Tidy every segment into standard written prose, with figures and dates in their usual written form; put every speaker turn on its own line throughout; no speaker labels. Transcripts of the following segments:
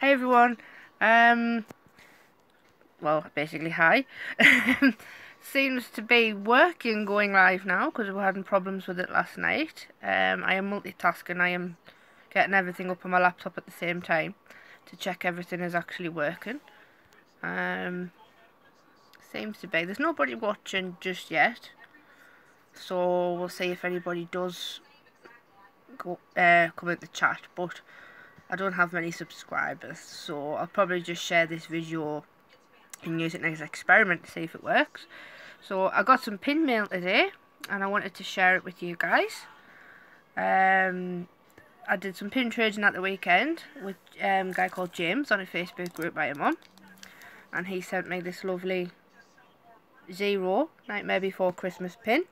Hey everyone. Well, basically hi. Seems to be working going live now because we were having problems with it last night. I am multitasking. I am getting everything up on my laptop at the same time to check everything is actually working. Seems to be. There's nobody watching just yet, so we'll see if anybody does go come in the chat. But I don't have many subscribers, so I'll probably just share this video and use it as an experiment to see if it works. So I got some pin mail today and I wanted to share it with you guys. I did some pin trading at the weekend with a guy called James on a Facebook group I am on, and he sent me this lovely 0 Nightmare Before Christmas pin.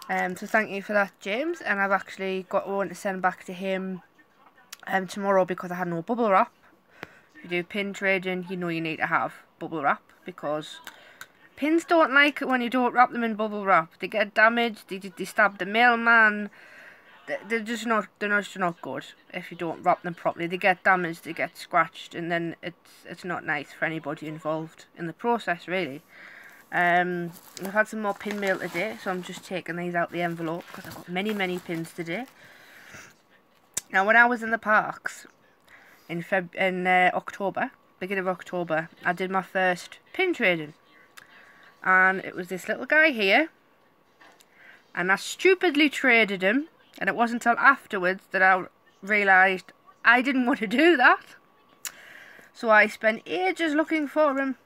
So thank you for that, James, and I've actually got one to send back to him tomorrow because I had no bubble wrap. If you do pin trading, you know you need to have bubble wrap because pins don't like it when you don't wrap them in bubble wrap. They get damaged, they stab the mailman. They're just not good if you don't wrap them properly. They get damaged, they get scratched, and then it's not nice for anybody involved in the process, really. I've had some more pin mail today, so I'm just taking these out the envelope because I've got many pins today. Now, when I was in the parks in October, beginning of October, I did my first pin trading, and it was this little guy here, and I stupidly traded him, and it wasn't until afterwards that I realised I didn't want to do that. So I spent ages looking for him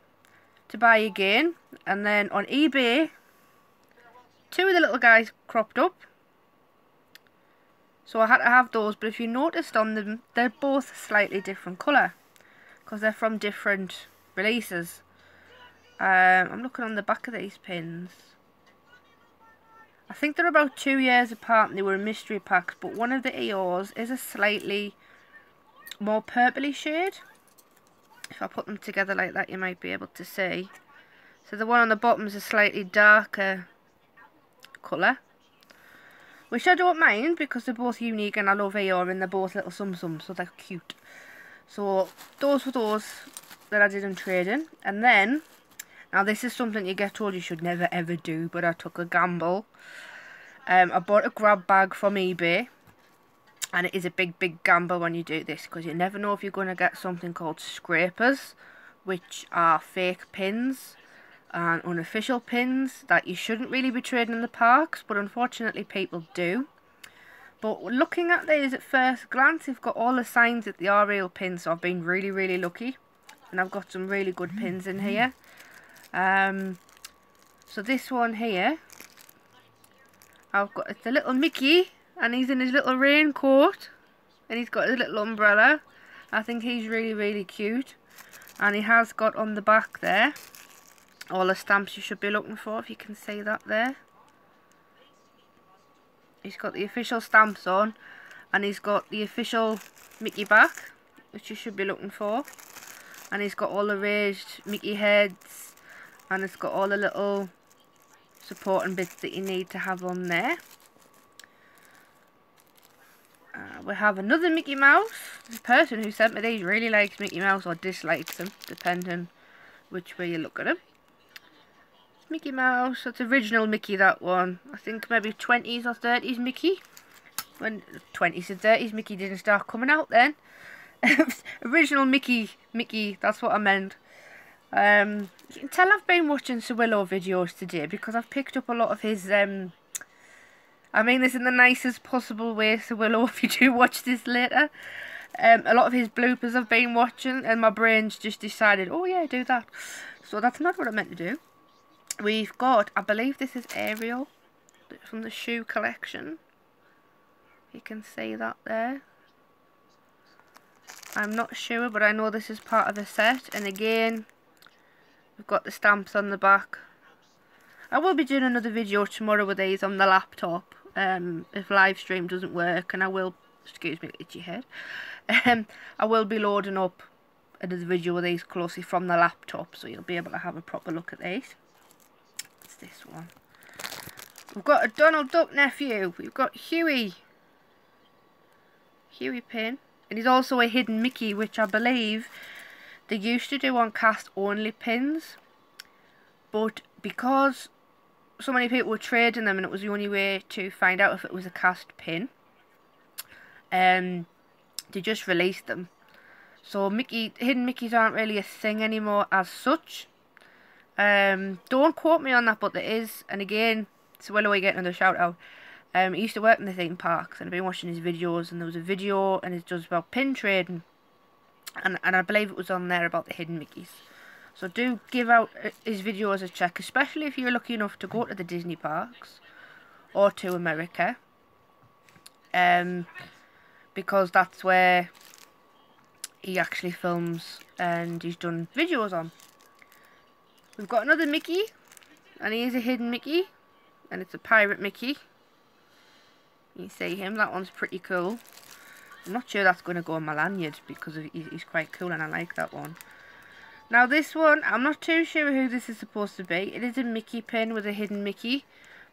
to buy again, and then on eBay 2 of the little guys cropped up, so I had to have those. But if you noticed on them, they're both slightly different colour because they're from different releases. I'm looking on the back of these pins. I think they're about 2 years apart and they were mystery packs, but one of the EOs is a slightly more purpley shade. If I put them together like that, you might be able to see. So the one on the bottom is a slightly darker colour, which I don't mind because they're both unique and I love EO and they're both little sum-sums, so they're cute. So those were those that I did in trading. And then, now this is something you get told you should never ever do, but I took a gamble. I bought a grab bag from eBay, and it is a big gamble when you do this because you never know if you're going to get something called scrapers, which are fake pins and unofficial pins that you shouldn't really be trading in the parks, but unfortunately people do. But looking at these at first glance, they've got all the signs that they are real pins, so I've been really lucky, and I've got some really good pins in here. So this one here, it's a little Mickey, and he's in his little raincoat, and he's got his little umbrella. I think he's really cute, and he has got on the back there all the stamps you should be looking for, if you can see that there. He's got the official stamps on, and he's got the official Mickey back, which you should be looking for, and he's got all the raised Mickey heads, and it's got all the little supporting bits that you need to have on there. We have another Mickey Mouse. The person who sent me these really likes Mickey Mouse or dislikes him, depending which way you look at him. Mickey Mouse, that's original Mickey, that one. I think maybe 20s or 30s Mickey. When 20s and 30s Mickey didn't start coming out then. Original Mickey, that's what I meant. You can tell I've been watching Sir Willow videos today because I've picked up a lot of his, I mean this in the nicest possible way, Sir Willow, if you do watch this later. A lot of his bloopers I've been watching, and my brain's just decided, oh yeah, do that. So that's not what I meant to do. We've got, I believe this is Ariel from the shoe collection. You can see that there. I'm not sure, but I know this is part of a set, and again we've got the stamps on the back. I will be doing another video tomorrow with these on the laptop if live stream doesn't work, and I will, excuse me, itchy head, I will be loading up another video with these closely from the laptop, so you'll be able to have a proper look at these. What's this one? We've got a Donald Duck nephew. We've got Huey pin. And he's also a hidden Mickey, which I believe they used to do on cast only pins. But because so many people were trading them and it was the only way to find out if it was a cast pin, they just released them. So hidden Mickeys aren't really a thing anymore as such. Don't quote me on that, but there is. And again, it's Willowy getting another shout out. He used to work in the theme parks, and I've been watching his videos, and there was a video and it does about pin trading, and I believe it was on there about the hidden Mickeys. So do give out his videos a check, especially if you're lucky enough to go to the Disney parks or to America, because that's where he actually films and he's done videos on. We've got another Mickey, and he is a hidden Mickey, and it's a pirate Mickey. You see him, that one's pretty cool. I'm not sure that's going to go on my lanyard because he's quite cool and I like that one. Now this one, I'm not too sure who this is supposed to be. It is a Mickey pin with a hidden Mickey,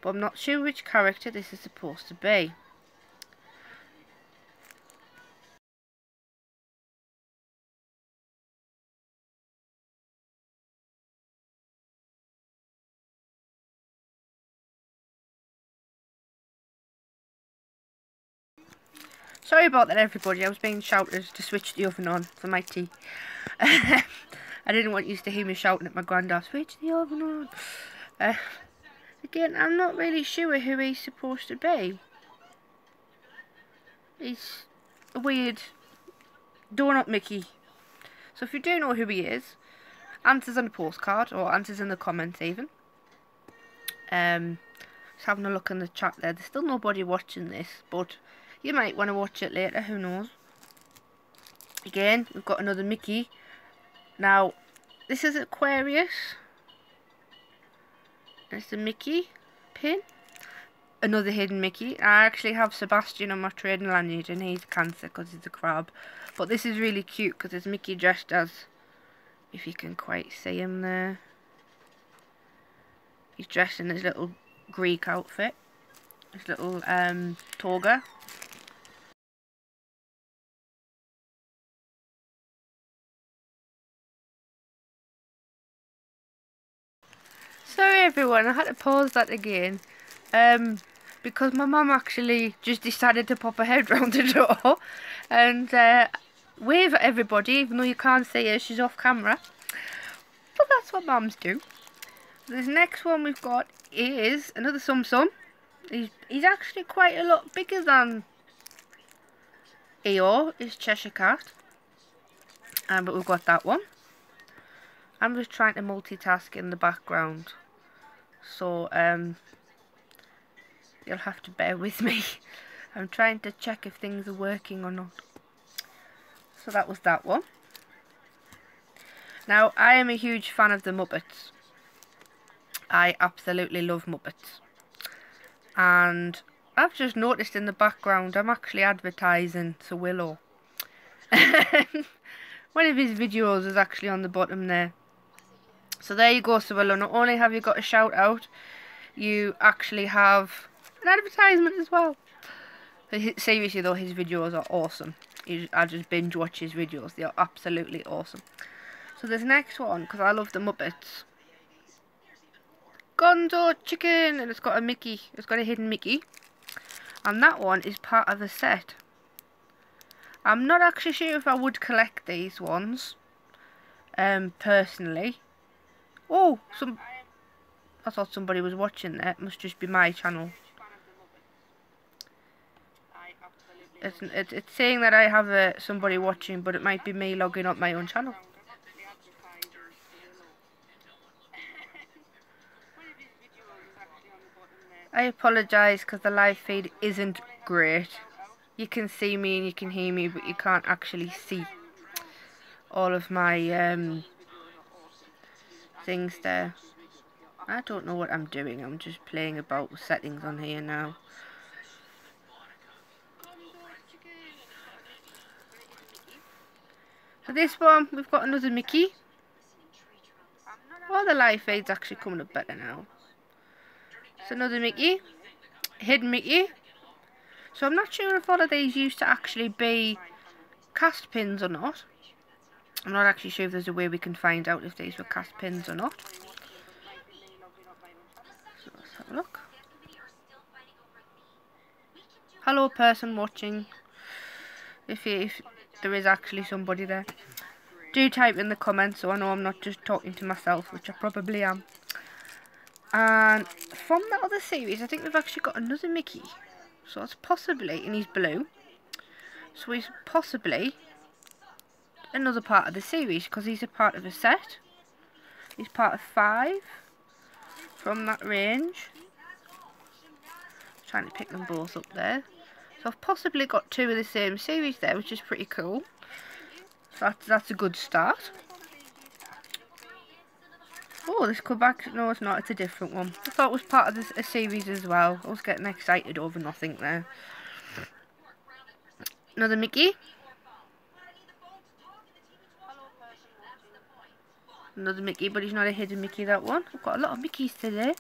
but I'm not sure which character this is supposed to be. Sorry about that, everybody. I was being shouted to switch the oven on for my tea. I didn't want you to hear me shouting at my granddad, switch the oven on. Again, I'm not really sure who he's supposed to be. He's a weird donut Mickey. So if you do know who he is, answers on the postcard or answers in the comments even. Just having a look in the chat there. There's still nobody watching this, but you might want to watch it later, who knows. Again, we've got another Mickey. Now, this is Aquarius. It's the Mickey pin. Another hidden Mickey. I actually have Sebastian on my trading lanyard and he's Cancer because he's a crab. But this is really cute because it's Mickey dressed as, if you can quite see him there. He's dressed in his little Greek outfit. His little toga. Sorry everyone, I had to pause that again. Because my mum actually just decided to pop her head round the door and wave at everybody, even though you can't see her, she's off camera. But that's what mums do. This next one we've got is another Sum Sum. He's actually quite a lot bigger than Eeyore, his Cheshire Cat. But we've got that one. I'm just trying to multitask in the background. So, you'll have to bear with me. I'm trying to check if things are working or not. So that was that one. Now, I am a huge fan of the Muppets. I absolutely love Muppets. And I've just noticed in the background, I'm actually advertising to Willow. One of his videos is actually on the bottom there. So there you go, Willow. Not only have you got a shout out, you actually have an advertisement as well. But seriously though, his videos are awesome. I just binge watch his videos. They are absolutely awesome. So this next one, because I love the Muppets. Gonzo Chicken, and it's got a Mickey. It's got a hidden Mickey. And that one is part of the set. I'm not actually sure if I would collect these ones. Personally. Oh, I thought somebody was watching there. It must just be my channel. It's saying that I have somebody watching, but it might be me logging up my own channel. I apologise because the live feed isn't great. You can see me and you can hear me, but you can't actually see all of my things there. I don't know what I'm doing. I'm just playing about with settings on here now. For this one, we've got another Mickey. Oh, the live feed's actually coming up better now. It's another Mickey. Hidden Mickey. So I'm not sure if all of these used to actually be cast pins or not. I'm not actually sure if there's a way we can find out if these were cast pins or not. So let's have a look. Hello person watching. If there is actually somebody there, do type in the comments so I know I'm not just talking to myself, which I probably am. And from the other series, I think we've actually got another Mickey. So it's possibly, and he's blue, so he's possibly another part of the series, because he's a part of a set. He's part of 5 from that range. Trying to pick them both up there. So I've possibly got 2 of the same series there, which is pretty cool. So that's a good start. Oh, this could back. No, it's not. It's a different one. I thought it was part of a series as well. I was getting excited over nothing there. Another Mickey. Another Mickey, but he's not a hidden Mickey, that one. I've got a lot of Mickeys today.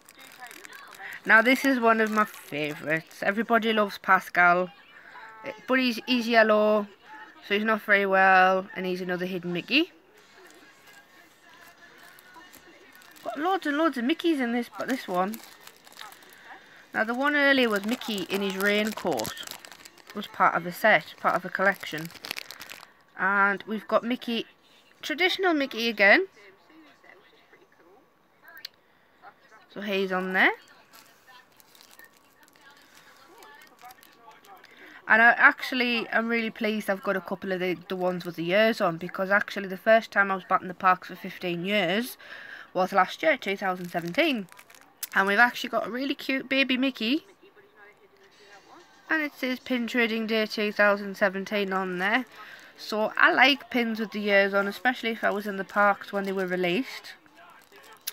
Now, this is one of my favourites. Everybody loves Pascal. But he's yellow, so he's not very well. And he's another hidden Mickey. Got loads and loads of Mickeys in this one. Now, the one earlier was Mickey in his raincoat. It was part of a set, part of a collection. And we've got Mickey, traditional Mickey again. So he's on there. And I'm really pleased I've got a couple of the ones with the years on, because actually the first time I was back in the parks for 15 years was last year, 2017. And we've actually got a really cute baby Mickey. And it says Pin Trading Day 2017 on there. So I like pins with the years on, especially if I was in the parks when they were released,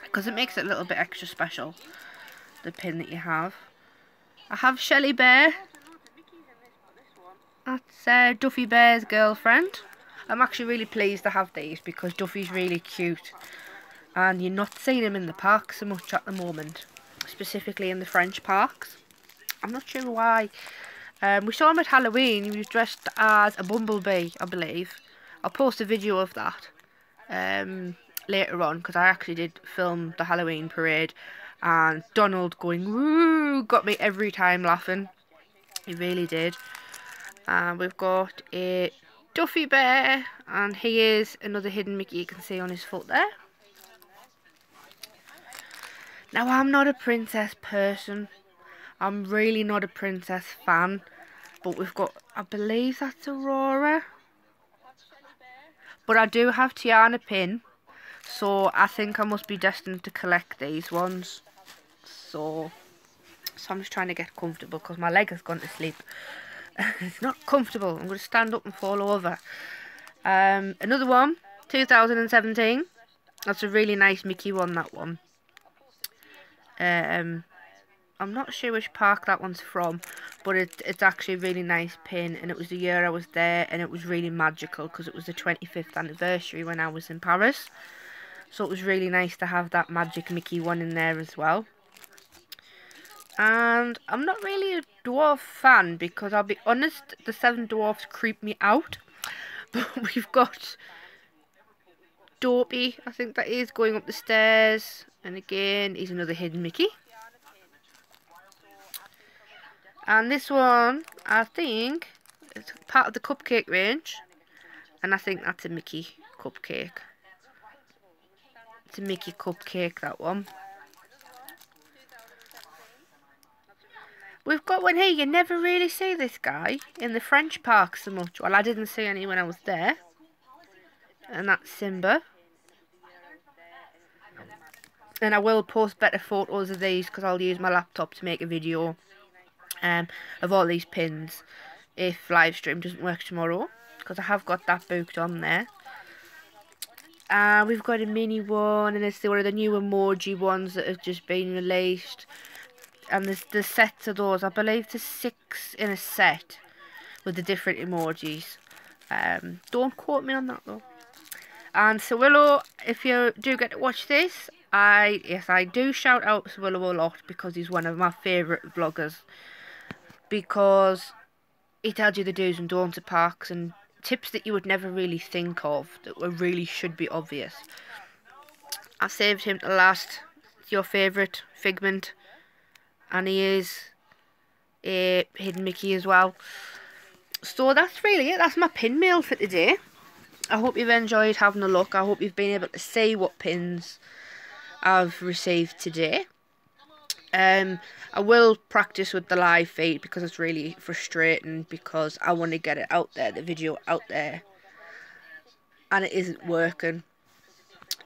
because it makes it a little bit extra special, the pin that you have. I have Shelly Bear. That's Duffy Bear's girlfriend. I'm actually really pleased to have these because Duffy's really cute. And you're not seeing him in the parks so much at the moment. Specifically in the French parks. I'm not sure why. We saw him at Halloween. He was dressed as a bumblebee, I believe. I'll post a video of that later on, because I actually did film the Halloween parade. And Donald going woo got me every time laughing. He really did. And we've got a Duffy Bear, and he is another hidden Mickey you can see on his foot there. Now, I'm not a princess person. I'm really not a princess fan. But we've got, I believe that's Aurora. But I do have Tiana pin. So I think I must be destined to collect these ones. So I'm just trying to get comfortable because my leg has gone to sleep. It's not comfortable. I'm going to stand up and fall over. Another one, 2017. That's a really nice Mickey one, that one. I'm not sure which park that one's from, but it's actually a really nice pin, and it was the year I was there, and it was really magical because it was the 25th anniversary when I was in Paris. So it was really nice to have that Magic Mickey one in there as well. And I'm not really a dwarf fan because I'll be honest, the 7 dwarfs creep me out. But we've got Dopey, I think that is, going up the stairs. And again, he's another hidden Mickey. And this one, I think, it's part of the cupcake range. And I think that's a Mickey cupcake. It's a Mickey cupcake, that one. We've got one here. You never really see this guy in the French park so much. Well, I didn't see any when I was there. And that's Simba. And I will post better photos of these because I'll use my laptop to make a video of all these pins if live stream doesn't work tomorrow, because I have got that booked on there. We've got a mini one, and it's one of the new emoji ones that have just been released. And there's the sets of those. I believe there's 6 in a set with the different emojis. Don't quote me on that though. And Sawillow, if you do get to watch this, I do shout out Sawillow a lot because he's one of my favourite vloggers. Because he tells you the do's and don'ts of parks and tips that you would never really think of, that really should be obvious. I saved him to last. Your favourite Figment, and he is a Hidden Mickey as well. So that's really it. That's my pin mail for today. I hope you've enjoyed having a look. I hope you've been able to see what pins I've received today. I will practice with the live feed because it's really frustrating, because I want to get it out there, the video out there, and it isn't working.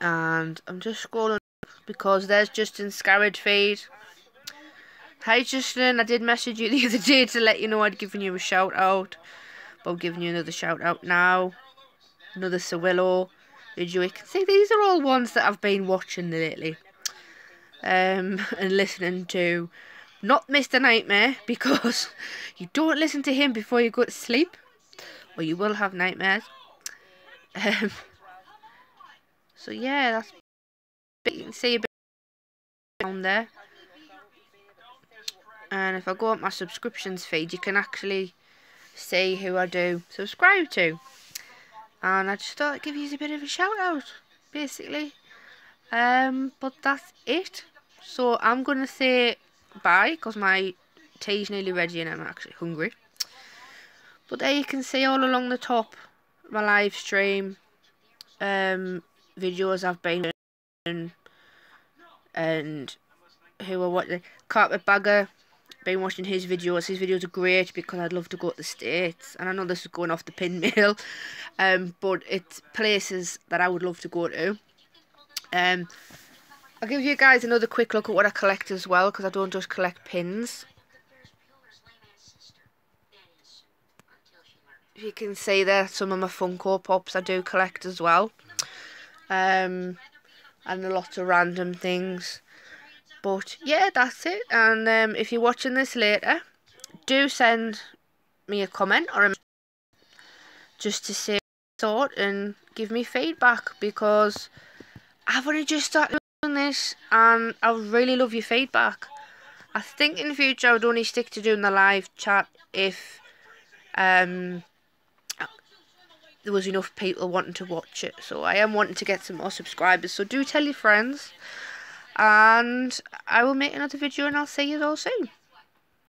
And I'm just scrolling because there's Justin's Scarred feed. Hi Justin, I did message you the other day to let you know I'd given you a shout out, but I'm giving you another shout out now. Another Sir Willow video. You can see these are all ones that I've been watching lately. And listening to. Not Mr. Nightmare, because you don't listen to him before you go to sleep, or you will have nightmares. So yeah, that's, you can see a bit down there. And if I go up my subscriptions feed, you can actually see who I do subscribe to. And I just thought I'd give you a bit of a shout out, basically. But that's it. So I'm going to say bye, because my tea's nearly ready and I'm actually hungry. But there you can see all along the top my live stream videos I've been doing, and who are watching. Carpetbagger, been watching his videos. His videos are great because I'd love to go to the States, and I know this is going off the pin mail, but it's places that I would love to go to. I'll give you guys another quick look at what I collect as well, because I don't just collect pins. If you can see there, some of my Funko Pops I do collect as well. And a lot of random things. But yeah, that's it. And if you're watching this later, do send me a comment or a just to say thought and give me feedback, because I've only just started doing this and I really love your feedback. I think in the future I would only stick to doing the live chat if there was enough people wanting to watch it. So I am wanting to get some more subscribers, so do tell your friends, and I will make another video and I'll see you all soon.